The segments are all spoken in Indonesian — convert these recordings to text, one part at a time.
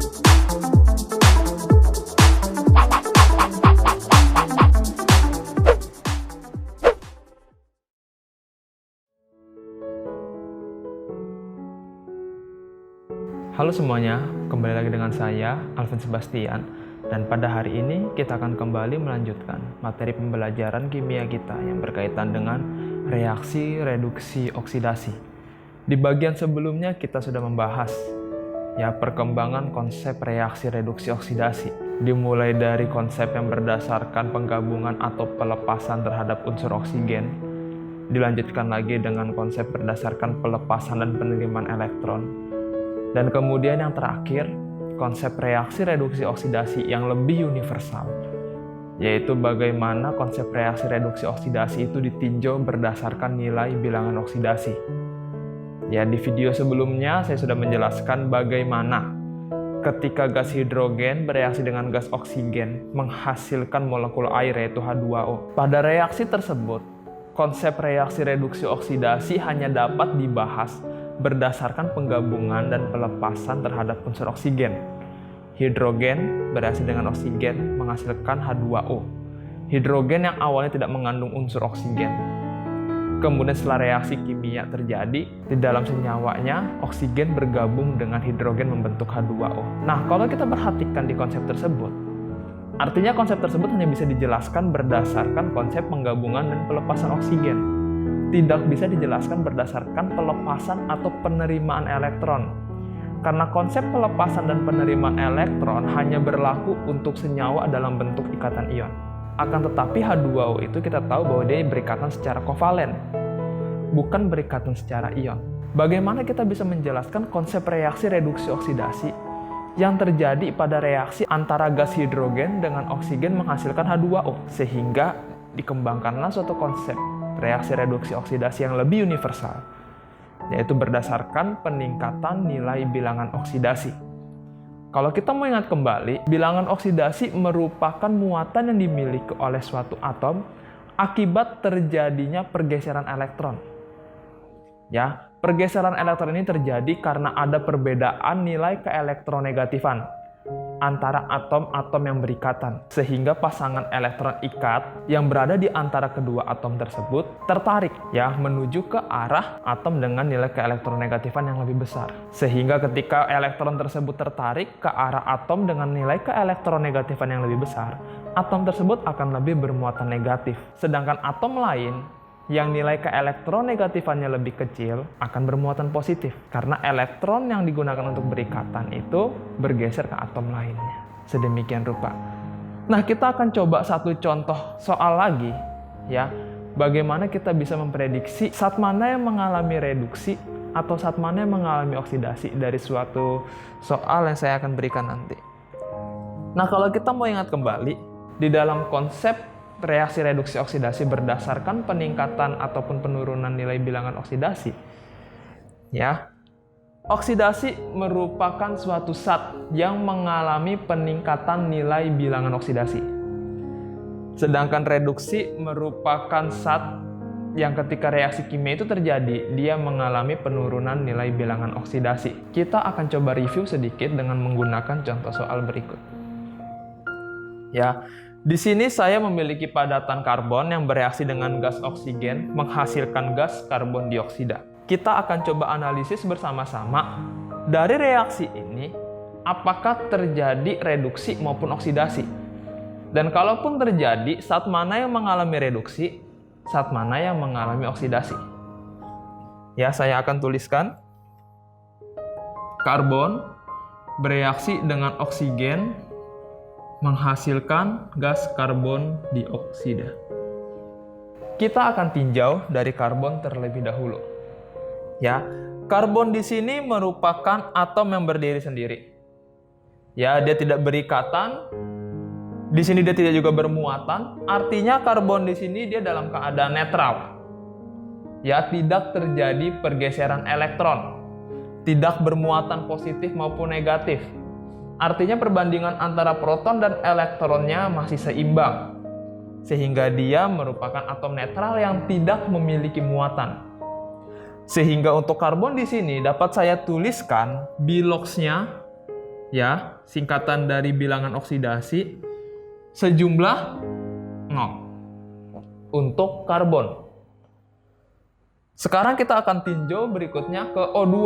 Halo semuanya, kembali lagi dengan saya, Alvin Sebastian. Dan pada hari ini kita akan kembali melanjutkan materi pembelajaran kimia kita yang berkaitan dengan reaksi, reduksi, oksidasi. Di bagian sebelumnya kita sudah membahas perkembangan konsep reaksi, reduksi, oksidasi. Dimulai dari konsep yang berdasarkan penggabungan atau pelepasan terhadap unsur oksigen. Dilanjutkan lagi dengan konsep berdasarkan pelepasan dan penerimaan elektron. Dan kemudian yang terakhir, konsep reaksi reduksi oksidasi yang lebih universal, yaitu bagaimana konsep reaksi reduksi oksidasi itu ditinjau berdasarkan nilai bilangan oksidasi. Di video sebelumnya saya sudah menjelaskan bagaimana ketika gas hidrogen bereaksi dengan gas oksigen menghasilkan molekul air yaitu H2O. Pada reaksi tersebut, konsep reaksi reduksi oksidasi hanya dapat dibahas berdasarkan penggabungan dan pelepasan terhadap unsur oksigen. Hidrogen bereaksi dengan oksigen menghasilkan H2O. Hidrogen yang awalnya tidak mengandung unsur oksigen. Kemudian setelah reaksi kimia terjadi, di dalam senyawanya oksigen bergabung dengan hidrogen membentuk H2O. Nah, kalau kita perhatikan di konsep tersebut, artinya konsep tersebut hanya bisa dijelaskan berdasarkan konsep penggabungan dan pelepasan oksigen. Tidak bisa dijelaskan berdasarkan pelepasan atau penerimaan elektron. Karena konsep pelepasan dan penerimaan elektron hanya berlaku untuk senyawa dalam bentuk ikatan ion. Akan tetapi H2O itu kita tahu bahwa dia berikatan secara kovalen, bukan berikatan secara ion. Bagaimana kita bisa menjelaskan konsep reaksi reduksi oksidasi yang terjadi pada reaksi antara gas hidrogen dengan oksigen menghasilkan H2O, sehingga dikembangkanlah suatu konsep reaksi reduksi oksidasi yang lebih universal, yaitu berdasarkan peningkatan nilai bilangan oksidasi. Kalau kita mau ingat kembali, bilangan oksidasi merupakan muatan yang dimiliki oleh suatu atom akibat terjadinya pergeseran elektron. Pergeseran elektron ini terjadi karena ada perbedaan nilai keelektronegatifan antara atom-atom yang berikatan, sehingga pasangan elektron ikat yang berada di antara kedua atom tersebut tertarik menuju ke arah atom dengan nilai keelektronegatifan yang lebih besar. Sehingga ketika elektron tersebut tertarik ke arah atom dengan nilai keelektronegatifan yang lebih besar, atom tersebut akan lebih bermuatan negatif. Sedangkan atom lain yang nilai keelektronegatifannya lebih kecil akan bermuatan positif karena elektron yang digunakan untuk berikatan itu bergeser ke atom lainnya. Sedemikian rupa. Nah, kita akan coba satu contoh soal lagi bagaimana kita bisa memprediksi saat mana yang mengalami reduksi atau saat mana yang mengalami oksidasi dari suatu soal yang saya akan berikan nanti. Nah, kalau kita mau ingat kembali di dalam konsep reaksi reduksi oksidasi berdasarkan peningkatan ataupun penurunan nilai bilangan oksidasi. Oksidasi merupakan suatu zat yang mengalami peningkatan nilai bilangan oksidasi. Sedangkan reduksi merupakan zat yang ketika reaksi kimia itu terjadi, dia mengalami penurunan nilai bilangan oksidasi. Kita akan coba review sedikit dengan menggunakan contoh soal berikut. Di sini saya memiliki padatan karbon yang bereaksi dengan gas oksigen menghasilkan gas karbon dioksida. Kita akan coba analisis bersama-sama dari reaksi ini apakah terjadi reduksi maupun oksidasi. Dan kalaupun terjadi, saat mana yang mengalami reduksi, saat mana yang mengalami oksidasi. Saya akan tuliskan karbon bereaksi dengan oksigen menghasilkan gas karbon dioksida. Kita akan tinjau dari karbon terlebih dahulu. Karbon di sini merupakan atom yang berdiri sendiri. Dia tidak berikatan. Di sini dia tidak juga bermuatan. Artinya karbon di sini dia dalam keadaan netral. Tidak terjadi pergeseran elektron. Tidak bermuatan positif maupun negatif. Artinya perbandingan antara proton dan elektronnya masih seimbang. Sehingga dia merupakan atom netral yang tidak memiliki muatan. Sehingga untuk karbon di sini dapat saya tuliskan biloxnya ya, singkatan dari bilangan oksidasi sejumlah 0 untuk karbon. Sekarang kita akan tinjau berikutnya ke O2.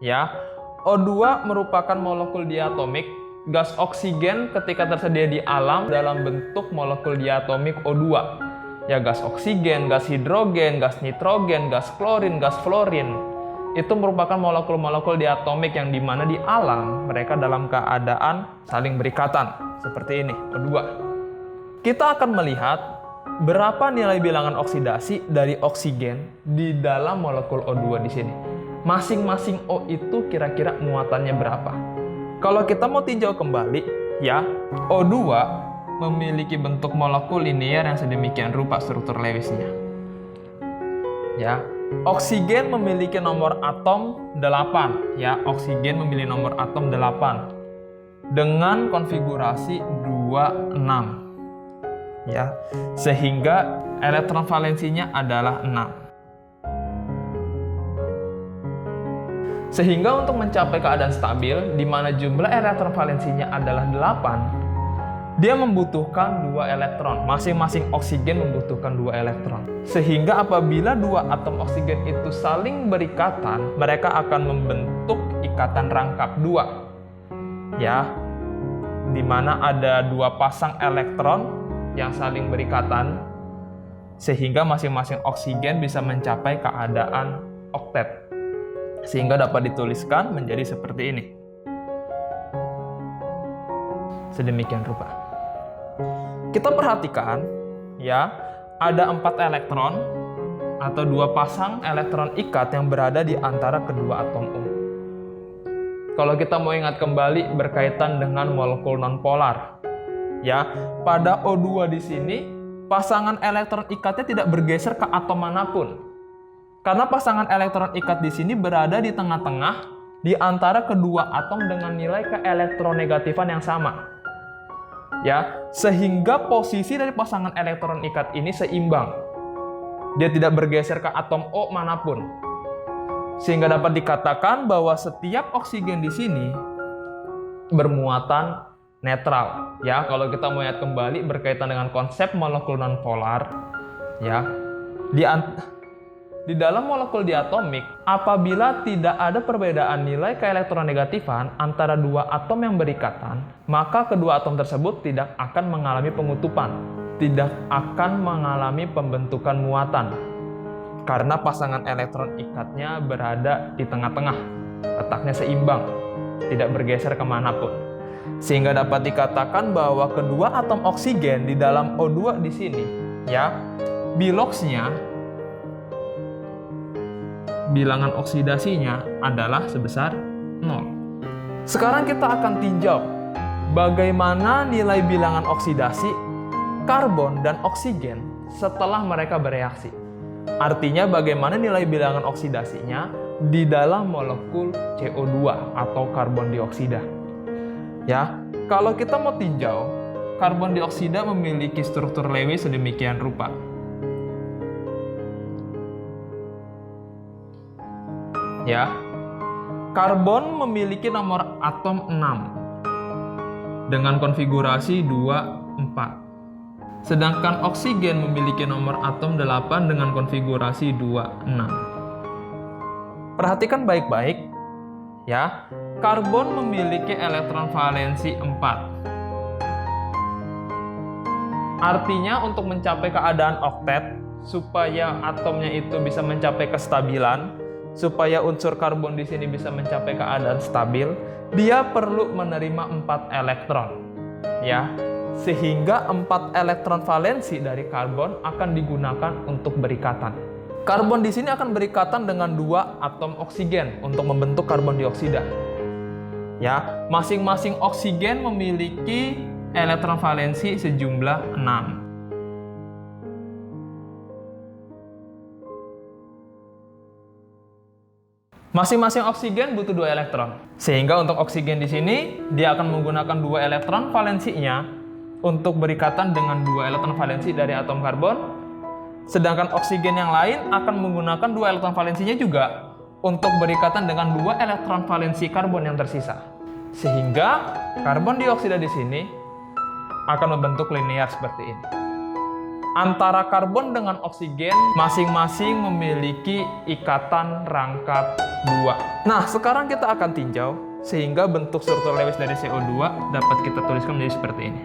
Ya, O2 merupakan molekul diatomik gas oksigen ketika tersedia di alam dalam bentuk molekul diatomik O2. Ya, gas oksigen, gas hidrogen, gas nitrogen, gas klorin, gas fluorin. Itu merupakan molekul-molekul diatomik yang dimana di alam mereka dalam keadaan saling berikatan. Seperti ini, O2. Kita akan melihat berapa nilai bilangan oksidasi dari oksigen di dalam molekul O2 di sini. Masing-masing O itu kira-kira muatannya berapa? Kalau kita mau tinjau kembali, ya, O2 memiliki bentuk molekul linear yang sedemikian rupa struktur Lewisnya. Ya, oksigen memiliki nomor atom 8, ya, oksigen memiliki nomor atom 8 dengan konfigurasi 26. Ya, sehingga elektron valensinya adalah 6. Sehingga untuk mencapai keadaan stabil di mana jumlah elektron valensinya adalah 8, dia membutuhkan 2 elektron. Masing-masing oksigen membutuhkan 2 elektron. Sehingga apabila 2 atom oksigen itu saling berikatan, mereka akan membentuk ikatan rangkap 2. Ya, di mana ada 2 pasang elektron yang saling berikatan, sehingga masing-masing oksigen bisa mencapai keadaan oktet. Sehingga dapat dituliskan menjadi seperti ini. Sedemikian rupa. Kita perhatikan, ya, ada 4 elektron atau 2 pasang elektron ikat yang berada di antara kedua atom O. Kalau kita mau ingat kembali berkaitan dengan molekul nonpolar, ya, pada O2 di sini pasangan elektron ikatnya tidak bergeser ke atom manapun. Karena pasangan elektron ikat di sini berada di tengah-tengah di antara kedua atom dengan nilai keelektronegatifan yang sama. Ya, sehingga posisi dari pasangan elektron ikat ini seimbang. Dia tidak bergeser ke atom O manapun. Sehingga dapat dikatakan bahwa setiap oksigen di sini bermuatan netral. Ya, kalau kita mau lihat kembali berkaitan dengan konsep molekul nonpolar, ya, di dalam molekul diatomik, apabila tidak ada perbedaan nilai keelektronegatifan antara 2 atom yang berikatan, maka kedua atom tersebut tidak akan mengalami pengutupan, tidak akan mengalami pembentukan muatan. Karena pasangan elektron ikatnya berada di tengah-tengah, letaknya seimbang, tidak bergeser kemanapun. Sehingga dapat dikatakan bahwa kedua atom oksigen di dalam O2 di sini, ya, bilangan oksidasinya adalah sebesar 0. Sekarang kita akan tinjau bagaimana nilai bilangan oksidasi karbon dan oksigen setelah mereka bereaksi. Artinya bagaimana nilai bilangan oksidasinya di dalam molekul CO2 atau karbon dioksida. Ya, kalau kita mau tinjau, karbon dioksida memiliki struktur Lewis sedemikian rupa. Ya, karbon memiliki nomor atom 6 dengan konfigurasi 2,4. Sedangkan oksigen memiliki nomor atom 8 dengan konfigurasi 2,6. Perhatikan baik-baik, ya. Karbon memiliki elektron valensi 4. Artinya untuk mencapai keadaan oktet, supaya atomnya itu bisa mencapai kestabilan, supaya unsur karbon di sini bisa mencapai keadaan stabil, dia perlu menerima 4 elektron. Ya, sehingga 4 elektron valensi dari karbon akan digunakan untuk berikatan. Karbon di sini akan berikatan dengan 2 atom oksigen untuk membentuk karbon dioksida. Ya, masing-masing oksigen memiliki elektron valensi sejumlah 6. Masing-masing oksigen butuh 2 elektron. Sehingga untuk oksigen di sini, dia akan menggunakan 2 elektron valensinya untuk berikatan dengan 2 elektron valensi dari atom karbon. Sedangkan oksigen yang lain akan menggunakan 2 elektron valensinya juga untuk berikatan dengan 2 elektron valensi karbon yang tersisa. Sehingga karbon dioksida di sini akan membentuk linear seperti ini. Antara karbon dengan oksigen masing-masing memiliki ikatan rangkap 2. Nah, sekarang kita akan tinjau sehingga bentuk struktur Lewis dari CO2 dapat kita tuliskan menjadi seperti ini.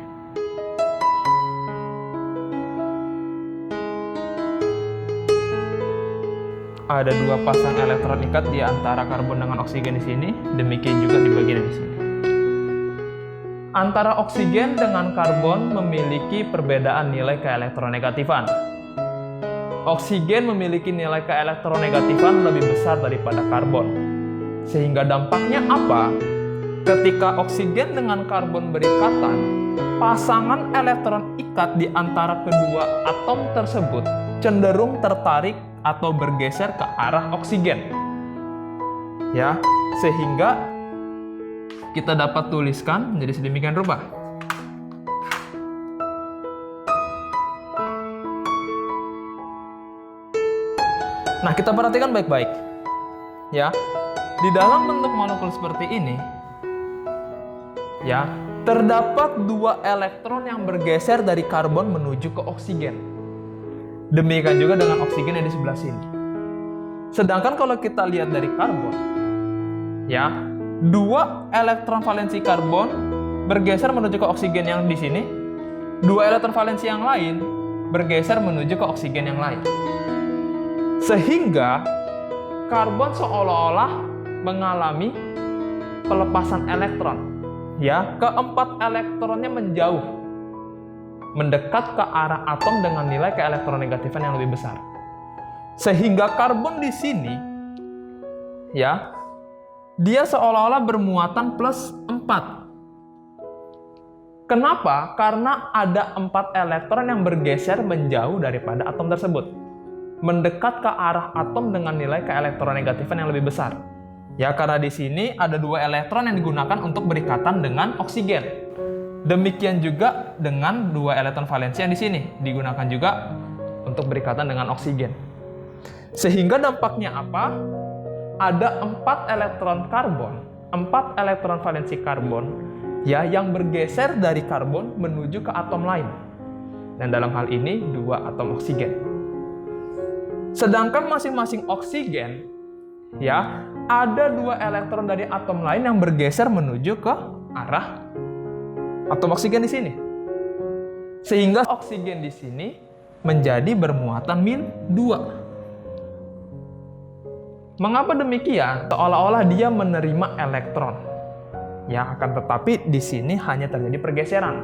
Ada 2 pasang elektron ikat di antara karbon dengan oksigen di sini, demikian juga di bagian di sini. Antara oksigen dengan karbon memiliki perbedaan nilai keelektronegatifan. Oksigen memiliki nilai keelektronegatifan lebih besar daripada karbon. Sehingga dampaknya apa? Ketika oksigen dengan karbon berikatan, pasangan elektron ikat di antara kedua atom tersebut cenderung tertarik atau bergeser ke arah oksigen. Ya, sehingga kita dapat tuliskan menjadi sedemikian rupa. Nah, kita perhatikan baik-baik. Ya, di dalam bentuk molekul seperti ini, ya, terdapat 2 elektron yang bergeser dari karbon menuju ke oksigen. Demikian juga dengan oksigen yang di sebelah sini. Sedangkan kalau kita lihat dari karbon, ya, 2 elektron valensi karbon bergeser menuju ke oksigen yang di sini, 2 elektron valensi yang lain bergeser menuju ke oksigen yang lain. Sehingga karbon seolah-olah mengalami pelepasan elektron. Ya, keempat elektronnya menjauh, mendekat ke arah atom dengan nilai keelektronegatifan yang lebih besar. Sehingga karbon di sini, ya, dia seolah-olah bermuatan plus 4. Kenapa? Karena ada 4 elektron yang bergeser menjauh daripada atom tersebut, mendekat ke arah atom dengan nilai keelektronegatifan yang lebih besar. Ya, karena di sini ada 2 elektron yang digunakan untuk berikatan dengan oksigen. Demikian juga dengan 2 elektron valensi yang di sini digunakan juga untuk berikatan dengan oksigen. Sehingga dampaknya apa? Ada 4 elektron karbon, 4 elektron valensi karbon, ya, yang bergeser dari karbon menuju ke atom lain. Dan dalam hal ini 2 atom oksigen. Sedangkan masing-masing oksigen, ya, ada 2 elektron dari atom lain yang bergeser menuju ke arah atom oksigen di sini. Sehingga oksigen di sini menjadi bermuatan -2. Mengapa demikian? Seolah-olah dia menerima elektron. Ya, akan tetapi di sini hanya terjadi pergeseran.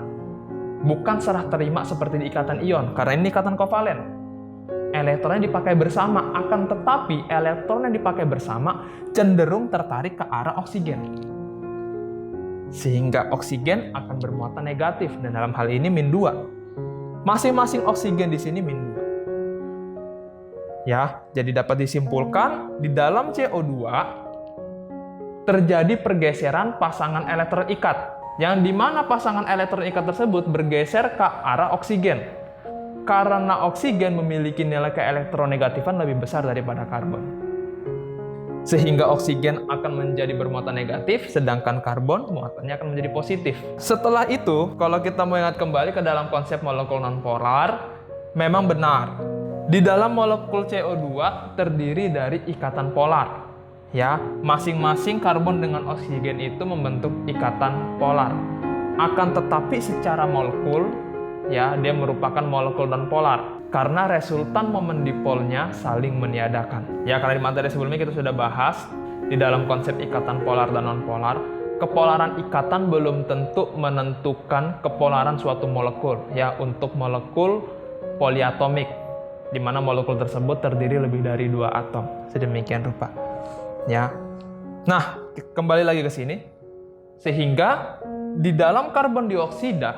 Bukan serah terima seperti di ikatan ion, karena ini ikatan kovalen. Elektronnya dipakai bersama, akan tetapi elektron yang dipakai bersama cenderung tertarik ke arah oksigen. Sehingga oksigen akan bermuatan negatif, dan dalam hal ini -2. Masing-masing oksigen di sini -2. Ya, jadi dapat disimpulkan di dalam CO2 terjadi pergeseran pasangan elektron ikat, yang dimana pasangan elektron ikat tersebut bergeser ke arah oksigen. Karena oksigen memiliki nilai keelektronegatifan lebih besar daripada karbon. Sehingga oksigen akan menjadi bermuatan negatif, sedangkan karbon muatannya akan menjadi positif. Setelah itu, kalau kita mau ingat kembali ke dalam konsep molekul nonpolar, memang benar. Di dalam molekul CO2 terdiri dari ikatan polar. Ya, masing-masing karbon dengan oksigen itu membentuk ikatan polar. Akan tetapi secara molekul, ya, dia merupakan molekul nonpolar karena resultan momen dipolnya saling meniadakan. Ya, karena di materi sebelumnya kita sudah bahas di dalam konsep ikatan polar dan nonpolar, kepolaran ikatan belum tentu menentukan kepolaran suatu molekul. Ya, untuk molekul poliatomik, di mana molekul tersebut terdiri lebih dari 2 atom, sedemikian rupa. Ya. Nah, kembali lagi ke sini. Sehingga di dalam karbon dioksida,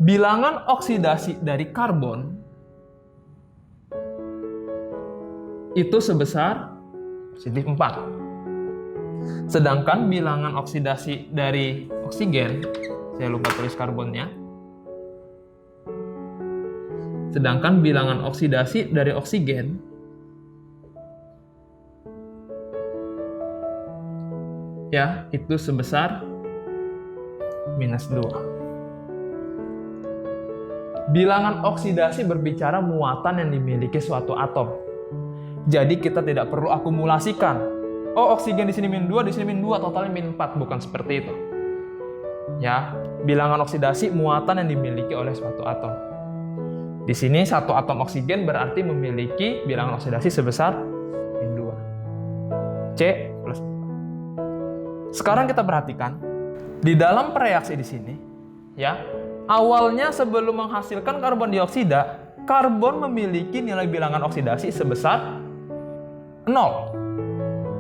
bilangan oksidasi dari karbon itu sebesar +4. Sedangkan bilangan oksidasi dari oksigen, saya lupa tulis karbonnya. Sedangkan bilangan oksidasi dari oksigen ya, itu sebesar -2. Bilangan oksidasi berbicara muatan yang dimiliki suatu atom. Jadi kita tidak perlu akumulasikan. Oh, oksigen di sini -2, di sini -2, totalnya -4. Bukan seperti itu. Ya, bilangan oksidasi muatan yang dimiliki oleh suatu atom. Di sini satu atom oksigen berarti memiliki bilangan oksidasi sebesar -2. C plus 4. Sekarang kita perhatikan di dalam reaksi di sini, ya, awalnya sebelum menghasilkan karbon dioksida, karbon memiliki nilai bilangan oksidasi sebesar 0.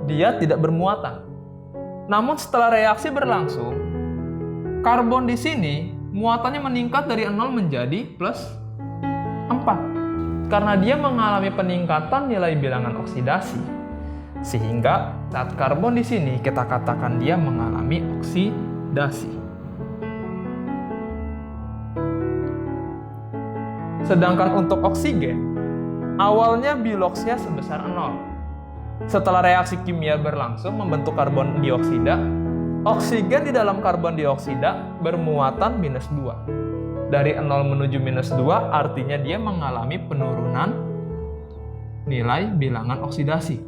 Dia tidak bermuatan. Namun setelah reaksi berlangsung, karbon di sini muatannya meningkat dari 0 menjadi plus 4. Karena dia mengalami peningkatan nilai bilangan oksidasi. Sehingga saat karbon di sini kita katakan dia mengalami oksidasi. Sedangkan untuk oksigen, awalnya biloxnya sebesar 0. Setelah reaksi kimia berlangsung membentuk karbon dioksida, oksigen di dalam karbon dioksida bermuatan -2. Dari 0 menuju -2 artinya dia mengalami penurunan nilai bilangan oksidasi.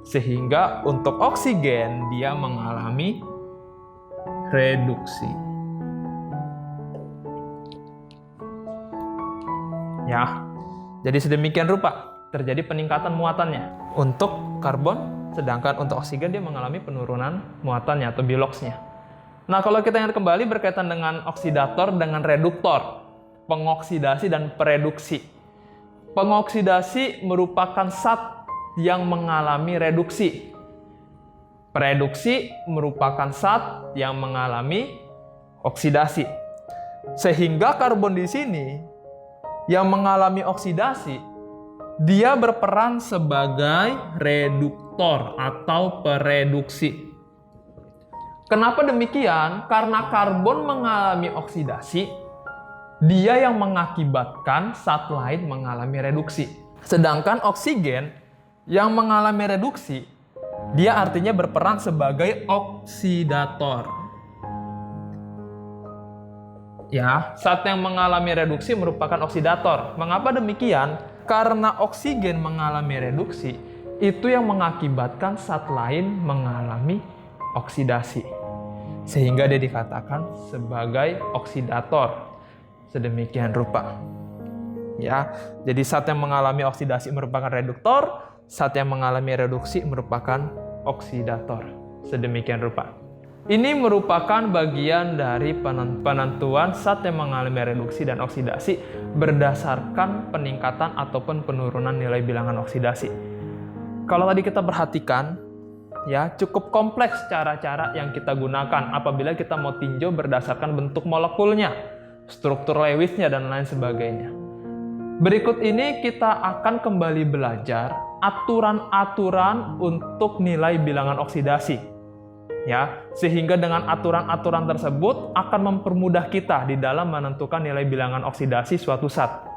Sehingga untuk oksigen dia mengalami reduksi. Ya, jadi sedemikian rupa terjadi peningkatan muatannya untuk karbon, sedangkan untuk oksigen dia mengalami penurunan muatannya atau biloxnya. Nah, kalau kita ingat kembali berkaitan dengan oksidator dengan reduktor, pengoksidasi dan pereduksi. Pengoksidasi merupakan zat yang mengalami reduksi. Pereduksi merupakan zat yang mengalami oksidasi. Sehingga karbon di sini yang mengalami oksidasi dia berperan sebagai reduktor atau pereduksi. Kenapa demikian? Karena karbon mengalami oksidasi, dia yang mengakibatkan zat lain mengalami reduksi. Sedangkan oksigen yang mengalami reduksi, dia artinya berperan sebagai oksidator. Ya, zat yang mengalami reduksi merupakan oksidator. Mengapa demikian? Karena oksigen mengalami reduksi, itu yang mengakibatkan zat lain mengalami oksidasi. Sehingga dia dikatakan sebagai oksidator. Sedemikian rupa. Ya, jadi zat yang mengalami oksidasi merupakan reduktor, zat yang mengalami reduksi merupakan oksidator. Sedemikian rupa. Ini merupakan bagian dari penentuan zat yang mengalami reduksi dan oksidasi berdasarkan peningkatan ataupun penurunan nilai bilangan oksidasi. Kalau tadi kita perhatikan, ya cukup kompleks cara-cara yang kita gunakan apabila kita mau tinjau berdasarkan bentuk molekulnya, struktur Lewisnya, dan lain sebagainya. Berikut ini kita akan kembali belajar aturan-aturan untuk nilai bilangan oksidasi. Ya, sehingga dengan aturan-aturan tersebut akan mempermudah kita di dalam menentukan nilai bilangan oksidasi suatu zat.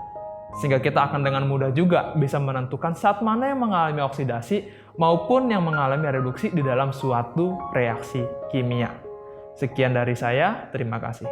Sehingga kita akan dengan mudah juga bisa menentukan zat mana yang mengalami oksidasi maupun yang mengalami reduksi di dalam suatu reaksi kimia. Sekian dari saya, terima kasih.